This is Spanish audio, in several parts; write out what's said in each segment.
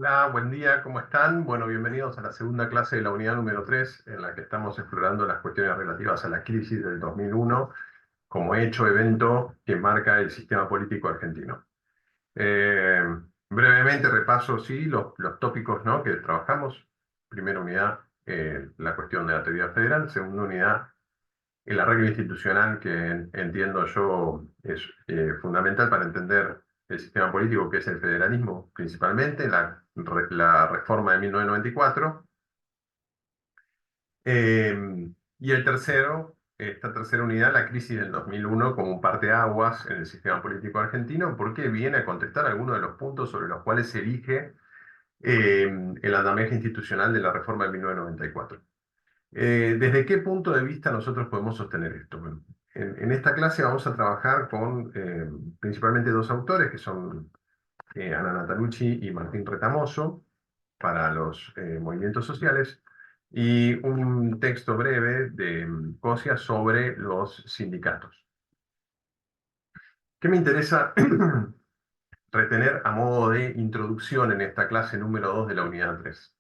Hola, buen día, ¿cómo están? Bueno, bienvenidos a la segunda clase de la unidad número 3, en la que estamos explorando las cuestiones relativas a la crisis del 2001 como hecho, evento que marca el sistema político argentino. Eh, Brevemente repaso, sí, los tópicos, ¿no?, que trabajamos. Primera unidad, la cuestión de la teoría federal. Segunda unidad, el arreglo institucional, que entiendo yo es fundamental para entender el sistema político, que es el federalismo principalmente, la reforma de 1994. Y el tercero, esta tercera unidad, la crisis del 2001 como un parteaguas en el sistema político argentino, porque viene a contestar algunos de los puntos sobre los cuales se erige el andamiaje institucional de la reforma de 1994. ¿Desde qué punto de vista nosotros podemos sostener esto? Bueno, en esta clase vamos a trabajar con principalmente dos autores, que son Ana Natalucci y Martín Retamoso, para los movimientos sociales, y un texto breve de Cosia sobre los sindicatos. ¿Qué me interesa retener a modo de introducción en esta clase número 2 de la unidad 3?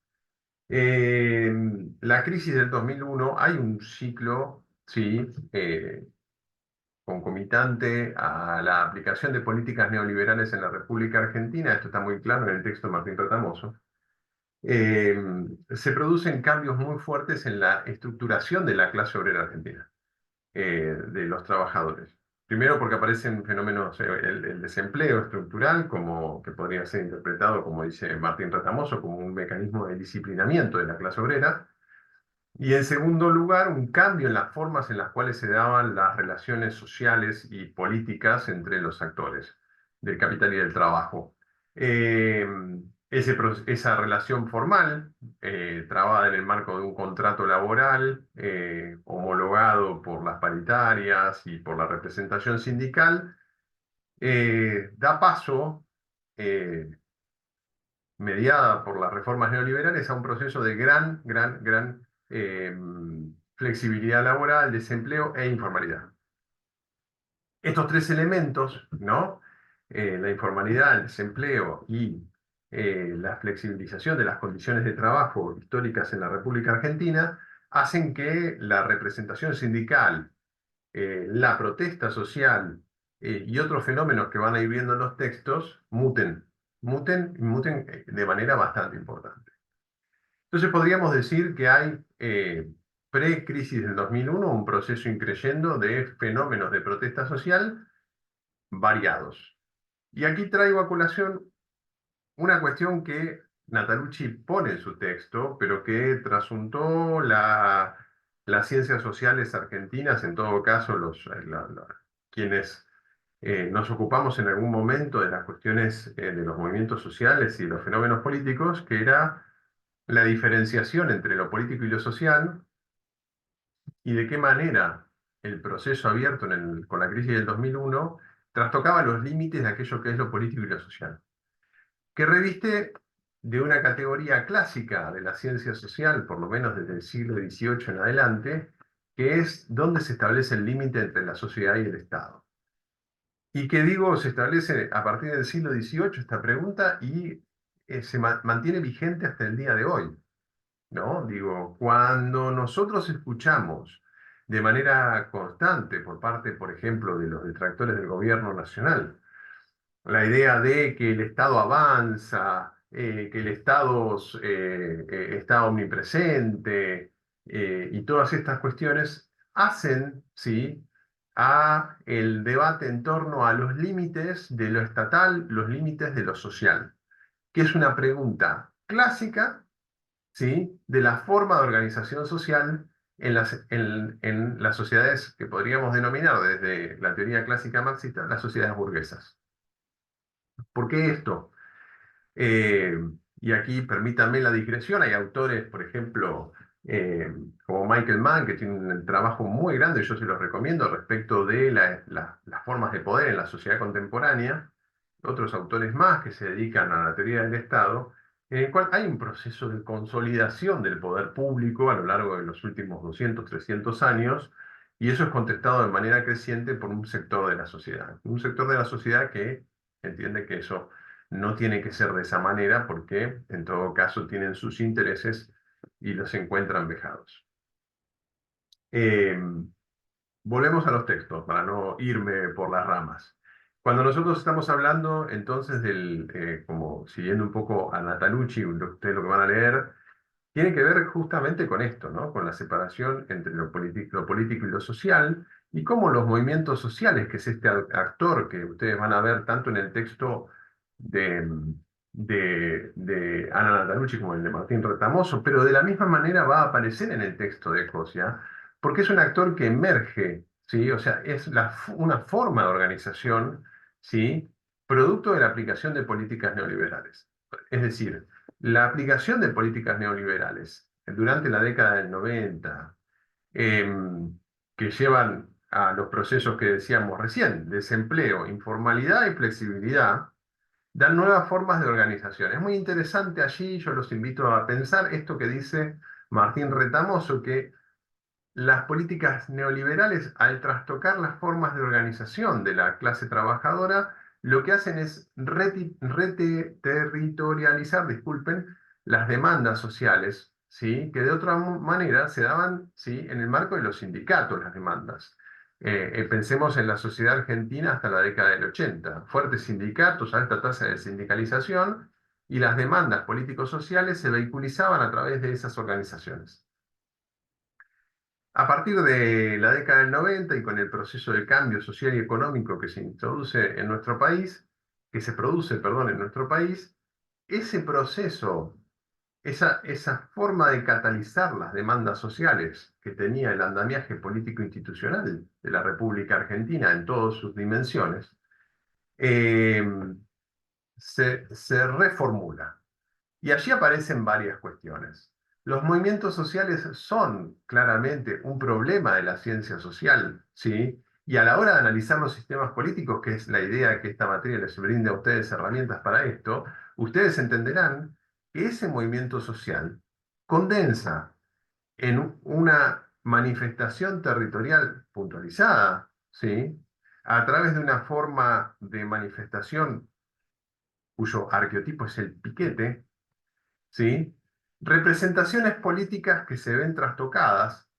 La crisis del 2001, hay un ciclo, sí, concomitante a la aplicación de políticas neoliberales en la República Argentina. Esto está muy claro en el texto de Martín Retamoso. eh, Se producen cambios muy fuertes en la estructuración de la clase obrera argentina, de los trabajadores. Primero porque aparecen fenómenos, el desempleo estructural, como, que podría ser interpretado, como dice Martín Retamoso, como un mecanismo de disciplinamiento de la clase obrera. Y en segundo lugar, un cambio en las formas en las cuales se daban las relaciones sociales y políticas entre los actores del capital y del trabajo. Eh, esa relación formal, trabada en el marco de un contrato laboral, homologado por las paritarias y por la representación sindical, da paso, eh, mediada por las reformas neoliberales, a un proceso de gran eh, flexibilidad laboral, desempleo e informalidad. Estos tres elementos, ¿no? La informalidad, el desempleo y la flexibilización de las condiciones de trabajo históricas en la República Argentina, hacen que la representación sindical, la protesta social y otros fenómenos que van a ir viendo en los textos muten de manera bastante importante. Entonces podríamos decir que hay, pre-crisis del 2001, un proceso increyendo de fenómenos de protesta social variados. Y aquí traigo a colación una cuestión que Natalucci pone en su texto, pero que trasuntó las ciencias sociales argentinas, en todo caso, quienes nos ocupamos en algún momento de las cuestiones de los movimientos sociales y los fenómenos políticos, que era la diferenciación entre lo político y lo social, y de qué manera el proceso abierto con la crisis del 2001 trastocaba los límites de aquello que es lo político y lo social, que reviste de una categoría clásica de la ciencia social, por lo menos desde el siglo XVIII en adelante, que es dónde se establece el límite entre la sociedad y el Estado. Y que digo, se establece a partir del siglo XVIII esta pregunta, y se mantiene vigente hasta el día de hoy, ¿no? Digo, cuando nosotros escuchamos de manera constante por parte, por ejemplo, de los detractores del gobierno nacional, la idea de que el Estado avanza, que el Estado está omnipresente, y todas estas cuestiones hacen, ¿sí?, a el debate en torno a los límites de lo estatal, los límites de lo social, que es una pregunta clásica, ¿sí?, de la forma de organización social en las sociedades que podríamos denominar desde la teoría clásica marxista las sociedades burguesas. ¿Por qué esto? Eh, y aquí permítanme la digresión, hay autores, por ejemplo, como Michael Mann, que tiene un trabajo muy grande, yo se los recomiendo, respecto de las formas de poder en la sociedad contemporánea, otros autores más que se dedican a la teoría del Estado, en el cual hay un proceso de consolidación del poder público a lo largo de los últimos 200, 300 años, y eso es contestado de manera creciente por un sector de la sociedad que entiende que eso no tiene que ser de esa manera porque en todo caso tienen sus intereses y los encuentran vejados. Eh, Volvemos a los textos para no irme por las ramas. Cuando nosotros estamos hablando entonces como siguiendo un poco a Natalucci, ustedes lo que van a leer, tiene que ver justamente con esto, ¿no? Con la separación entre lo político y lo social, y cómo los movimientos sociales, que es este actor que ustedes van a ver tanto en el texto de, de Ana Natalucci como en el de Martín Retamoso, pero de la misma manera va a aparecer en el texto de Cosia, porque es un actor que emerge, ¿sí? O sea, es una forma de organización, ¿sí? Producto de la aplicación de políticas neoliberales. Es decir, la aplicación de políticas neoliberales durante la década del 90, que llevan a los procesos que decíamos recién, desempleo, informalidad y flexibilidad, dan nuevas formas de organización. Es muy interesante allí, yo los invito a pensar esto que dice Martín Retamoso, que las políticas neoliberales, al trastocar las formas de organización de la clase trabajadora, lo que hacen es reterritorializar, disculpen, las demandas sociales, ¿sí? Que de otra manera se daban, ¿sí? En el marco de los sindicatos, las demandas. Pensemos en la sociedad argentina hasta la década del 80. Fuertes sindicatos, alta tasa de sindicalización, y las demandas políticos-sociales se vehiculizaban a través de esas organizaciones. A partir de la década del 90 y con el proceso de cambio social y económico que se introduce en nuestro país, que se produce, perdón, en nuestro país, ese proceso, esa forma de catalizar las demandas sociales que tenía el andamiaje político-institucional de la República Argentina en todas sus dimensiones, eh, se reformula. Y allí aparecen varias cuestiones. Los movimientos sociales son claramente un problema de la ciencia social, ¿sí? Y a la hora de analizar los sistemas políticos, que es la idea de que esta materia les brinde a ustedes herramientas para esto, ustedes entenderán que ese movimiento social condensa en una manifestación territorial puntualizada, ¿sí? A través de una forma de manifestación cuyo arqueotipo es el piquete, ¿sí? Representaciones políticas que se ven trastocadas,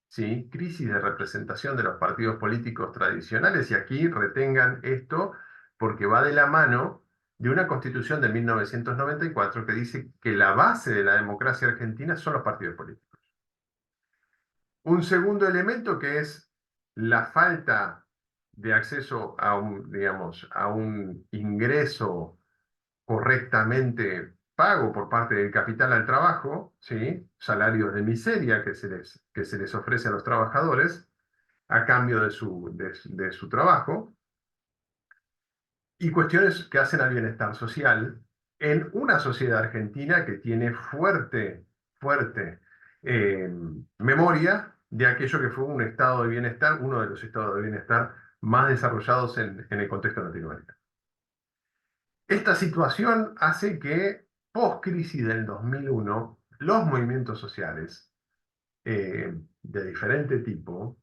¿sí? Crisis de representación de los partidos políticos tradicionales, y aquí retengan esto porque va de la mano de una constitución de 1994 que dice que la base de la democracia argentina son los partidos políticos. Un segundo elemento que es la falta de acceso a digamos, a un ingreso correctamente pago por parte del capital al trabajo, ¿sí? Salarios de miseria que se les ofrece a los trabajadores a cambio de su trabajo, y cuestiones que hacen al bienestar social en una sociedad argentina que tiene fuerte eh, memoria de aquello que fue un estado de bienestar, uno de los estados de bienestar más desarrollados en el contexto latinoamericano. Esta situación hace que, post-crisis del 2001, los movimientos sociales de diferente tipo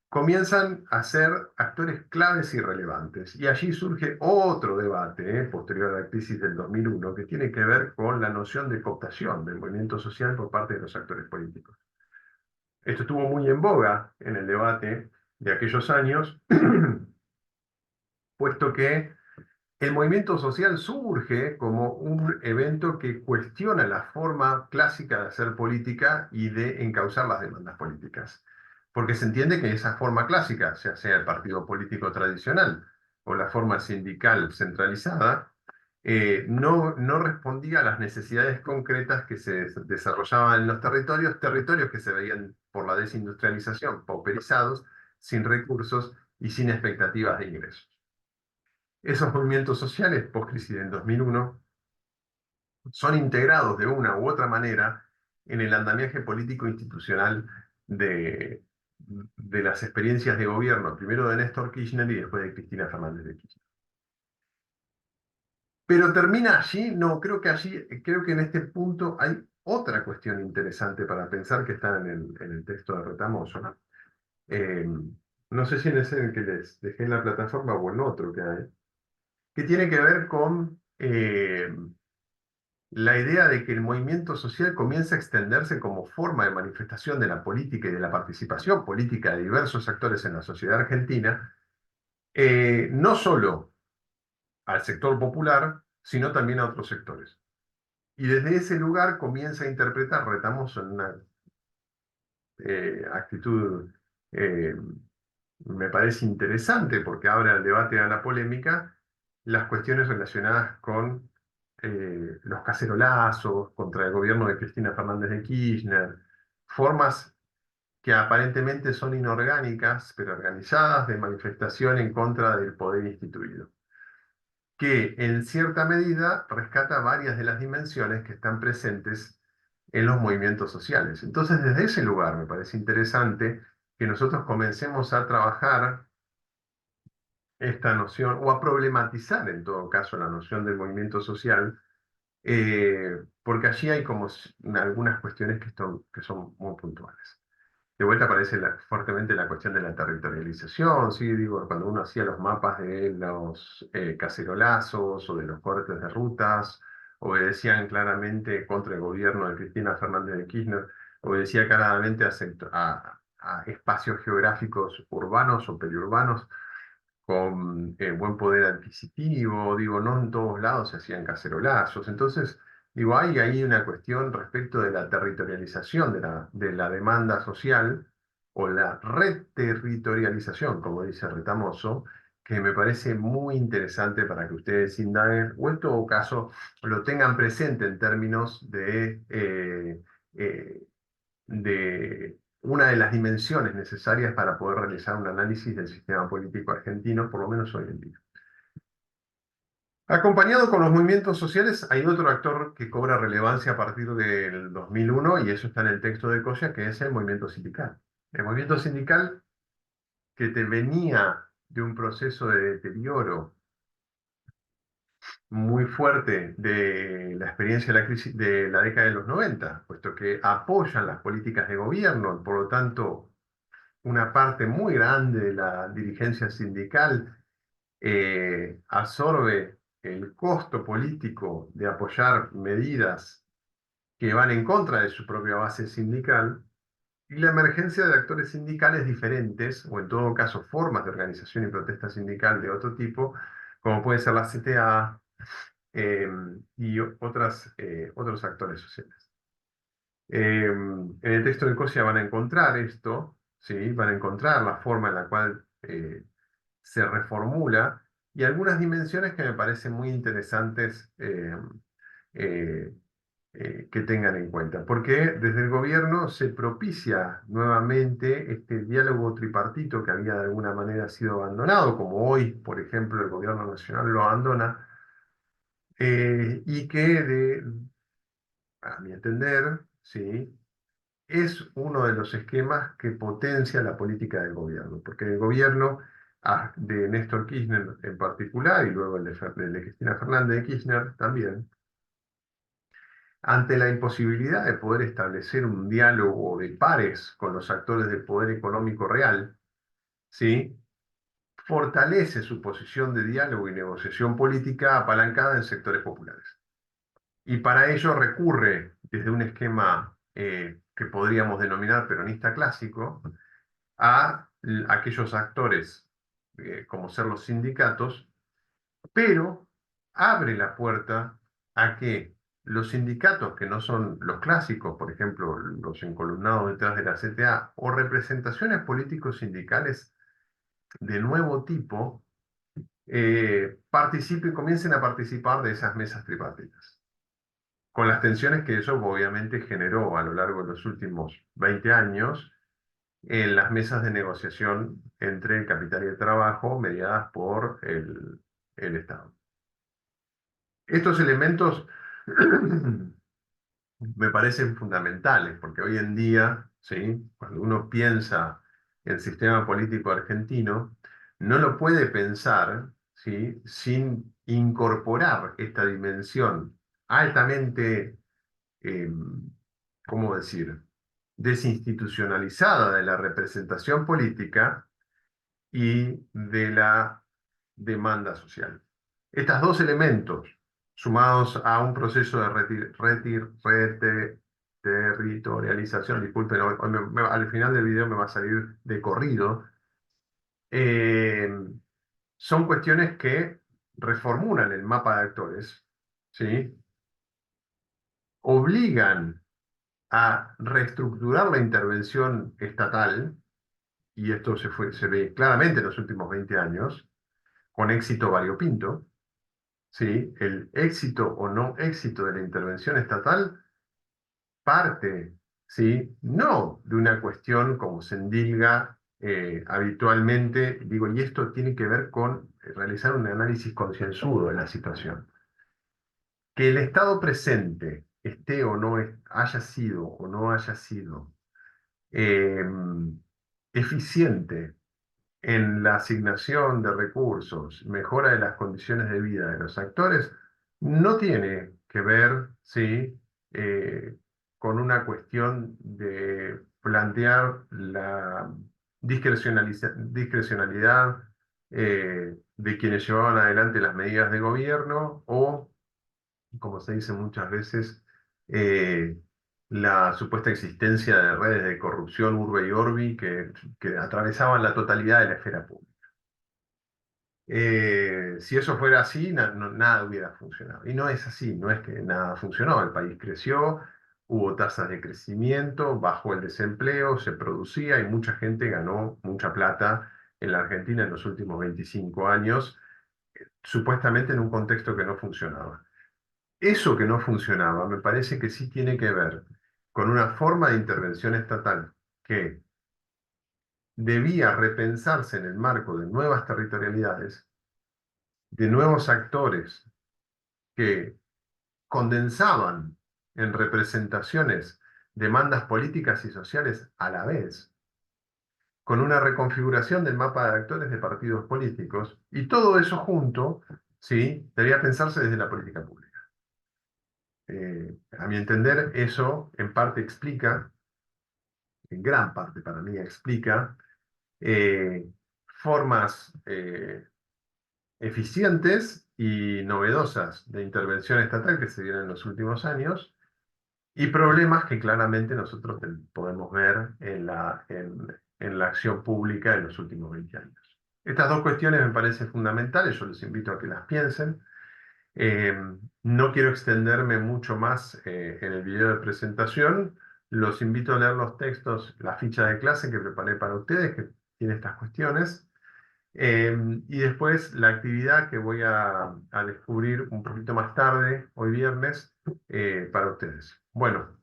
comienzan a ser actores claves y relevantes. Y allí surge otro debate, posterior a la crisis del 2001, que tiene que ver con la noción de cooptación del movimiento social por parte de los actores políticos. Esto estuvo muy en boga en el debate de aquellos años, puesto que el movimiento social surge como un evento que cuestiona la forma clásica de hacer política y de encauzar las demandas políticas. Porque se entiende que esa forma clásica, sea el partido político tradicional o la forma sindical centralizada, no respondía a las necesidades concretas que se desarrollaban en los territorios, territorios que se veían por la desindustrialización pauperizados, sin recursos y sin expectativas de ingresos. Esos movimientos sociales, post-crisis del 2001, son integrados de una u otra manera en el andamiaje político-institucional de las experiencias de gobierno, primero de Néstor Kirchner y después de Cristina Fernández de Kirchner. Pero termina allí, no, creo que en este punto hay otra cuestión interesante para pensar que está en el texto de Retamoso, ¿no? No sé si en ese en el que les dejé en la plataforma o en otro que hay, que tiene que ver con eh, la idea de que el movimiento social comienza a extenderse como forma de manifestación de la política y de la participación política de diversos actores en la sociedad argentina, no solo al sector popular, sino también a otros sectores. Y desde ese lugar comienza a interpretar, retamos en una actitud, eh, me parece interesante porque abre al debate, a la polémica, las cuestiones relacionadas con los cacerolazos contra el gobierno de Cristina Fernández de Kirchner, formas que aparentemente son inorgánicas, pero organizadas de manifestación en contra del poder instituido, que en cierta medida rescata varias de las dimensiones que están presentes en los movimientos sociales. Entonces, desde ese lugar me parece interesante que nosotros comencemos a trabajar esta noción, o a problematizar en todo caso la noción del movimiento social, porque allí hay como algunas cuestiones que son muy puntuales. De vuelta aparece fuertemente la cuestión de la territorialización, ¿sí? Digo, cuando uno hacía los mapas de los cacerolazos o de los cortes de rutas, obedecían claramente contra el gobierno de Cristina Fernández de Kirchner, obedecía claramente a espacios geográficos urbanos o periurbanos con buen poder adquisitivo, digo, no en todos lados se hacían cacerolazos. Entonces, digo, hay ahí una cuestión respecto de la territorialización de la demanda social o la reterritorialización, como dice Retamoso, que me parece muy interesante para que ustedes indaguen o en todo caso lo tengan presente en términos eh, de una de las dimensiones necesarias para poder realizar un análisis del sistema político argentino, por lo menos hoy en día. Acompañado con los movimientos sociales, hay otro actor que cobra relevancia a partir del 2001, y eso está en el texto de Cosia, que es el movimiento sindical. El movimiento sindical que te venía de un proceso de deterioro muy fuerte de la experiencia de la crisis de la década de los 90, puesto que apoyan las políticas de gobierno, por lo tanto una parte muy grande de la dirigencia sindical absorbe el costo político de apoyar medidas que van en contra de su propia base sindical, y la emergencia de actores sindicales diferentes, o en todo caso formas de organización y protesta sindical de otro tipo, como puede ser la CTA eh, y otros actores sociales. En el texto de Cosia van a encontrar esto, ¿sí? Van a encontrar la forma en la cual se reformula y algunas dimensiones que me parecen muy interesantes eh, que tengan en cuenta, porque desde el gobierno se propicia nuevamente este diálogo tripartito que había de alguna manera sido abandonado, como hoy, por ejemplo, el gobierno nacional lo abandona, y que, a mi entender, ¿sí? Es uno de los esquemas que potencia la política del gobierno, porque el gobierno de Néstor Kirchner en particular, y luego el de Cristina Fernández de Kirchner también, ante la imposibilidad de poder establecer un diálogo de pares con los actores del poder económico real, ¿sí? Fortalece su posición de diálogo y negociación política apalancada en sectores populares. Y para ello recurre desde un esquema que podríamos denominar peronista clásico, a aquellos actores, como ser los sindicatos, pero abre la puerta a que los sindicatos que no son los clásicos, por ejemplo, los encolumnados detrás de la CTA, o representaciones políticos sindicales de nuevo tipo, participen, comiencen a participar de esas mesas tripartitas, con las tensiones que eso obviamente generó a lo largo de los últimos 20 años en las mesas de negociación entre el capital y el trabajo mediadas por el Estado. Estos elementos me parecen fundamentales, porque hoy en día, ¿sí? Cuando uno piensa el sistema político argentino, no lo puede pensar, ¿sí? Sin incorporar esta dimensión altamente, eh, ¿cómo decir?, desinstitucionalizada de la representación política y de la demanda social. Estos dos elementos, sumados a un proceso de territorialización, disculpen, al final del video me va a salir de corrido, eh, son cuestiones que reformulan el mapa de actores, ¿sí? Obligan a reestructurar la intervención estatal, y esto se ve claramente en los últimos 20 años, con éxito variopinto, ¿sí? El éxito o no éxito de la intervención estatal parte, ¿sí? No de una cuestión como se endilga habitualmente, digo, y esto tiene que ver con realizar un análisis concienzudo de la situación. Que el Estado presente esté o no haya sido o no haya sido eh, eficiente en la asignación de recursos, mejora de las condiciones de vida de los actores, no tiene que ver, ¿sí? Con una cuestión de plantear la discrecionalidad de quienes llevaban adelante las medidas de gobierno o, como se dice muchas veces, eh, la supuesta existencia de redes de corrupción urbe y orbi que atravesaban la totalidad de la esfera pública. Si eso fuera así, nada hubiera funcionado. Y no es así, no es que nada funcionó. El país creció, hubo tasas de crecimiento, bajó el desempleo, se producía y mucha gente ganó mucha plata en la Argentina en los últimos 25 años, supuestamente en un contexto que no funcionaba. Eso que no funcionaba me parece que sí tiene que ver con una forma de intervención estatal que debía repensarse en el marco de nuevas territorialidades, de nuevos actores que condensaban en representaciones demandas políticas y sociales a la vez, con una reconfiguración del mapa de actores de partidos políticos, y todo eso junto, ¿sí? Debía pensarse desde la política pública. A mi entender, eso en parte explica, en gran parte para mí explica, eh, formas eficientes y novedosas de intervención estatal que se dieron en los últimos años y problemas que claramente nosotros podemos ver en la acción pública en los últimos 20 años. Estas dos cuestiones me parecen fundamentales, yo les invito a que las piensen. Eh, no quiero extenderme mucho más en el video de presentación. Los invito a leer los textos, la ficha de clase que preparé para ustedes, que tiene estas cuestiones. Y después la actividad que voy a descubrir un poquito más tarde, hoy viernes, para ustedes. Bueno,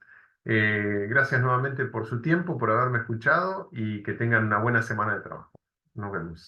gracias nuevamente por su tiempo, por haberme escuchado y que tengan una buena semana de trabajo. Nos vemos.